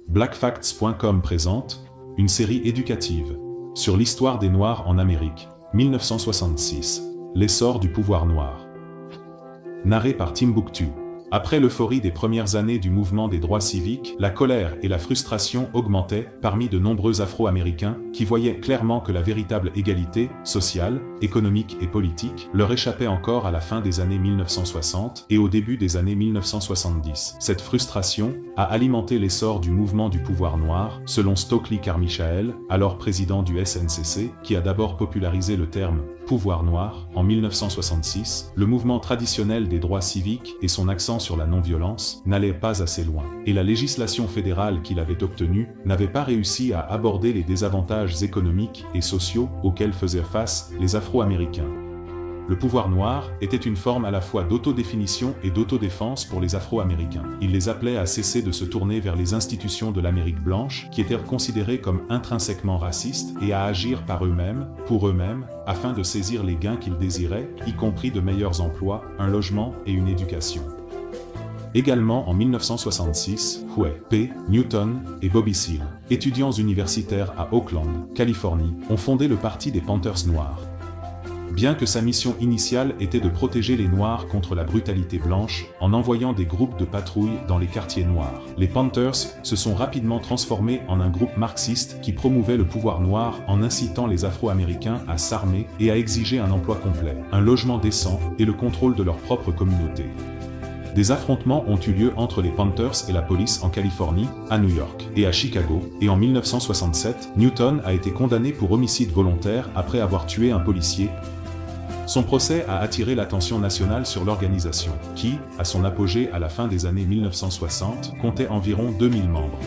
Blackfacts.com présente une série éducative sur l'histoire des Noirs en Amérique, 1966, l'essor du pouvoir noir. Narré par Timbuktu. Après l'euphorie des premières années du mouvement des droits civiques, la colère et la frustration augmentaient parmi de nombreux Afro-Américains qui voyaient clairement que la véritable égalité, sociale, économique et politique, leur échappait encore à la fin des années 1960 et au début des années 1970. Cette frustration a alimenté l'essor du mouvement du pouvoir noir, selon Stokely Carmichael, alors président du SNCC, qui a d'abord popularisé le terme « pouvoir noir » en 1966. Le mouvement traditionnel des droits civiques et son accent sur la non-violence n'allait pas assez loin, et la législation fédérale qu'il avait obtenue n'avait pas réussi à aborder les désavantages économiques et sociaux auxquels faisaient face les Afro-Américains. Le pouvoir noir était une forme à la fois d'autodéfinition et d'autodéfense pour les Afro-Américains. Il les appelait à cesser de se tourner vers les institutions de l'Amérique blanche, qui étaient considérées comme intrinsèquement racistes, et à agir par eux-mêmes, pour eux-mêmes, afin de saisir les gains qu'ils désiraient, y compris de meilleurs emplois, un logement et une éducation. Également en 1966, Huey P. Newton et Bobby Seale, étudiants universitaires à Oakland, Californie, ont fondé le Parti des Panthers noirs. Bien que sa mission initiale était de protéger les Noirs contre la brutalité blanche en envoyant des groupes de patrouille dans les quartiers noirs, les Panthers se sont rapidement transformés en un groupe marxiste qui promouvait le pouvoir noir en incitant les Afro-Américains à s'armer et à exiger un emploi complet, un logement décent et le contrôle de leur propre communauté. Des affrontements ont eu lieu entre les Panthers et la police en Californie, à New York et à Chicago, et en 1967, Newton a été condamné pour homicide volontaire après avoir tué un policier. Son procès a attiré l'attention nationale sur l'organisation, qui, à son apogée à la fin des années 1960, comptait environ 2000 membres.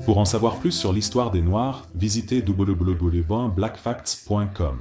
Pour en savoir plus sur l'histoire des Noirs, visitez www.blackfacts.com.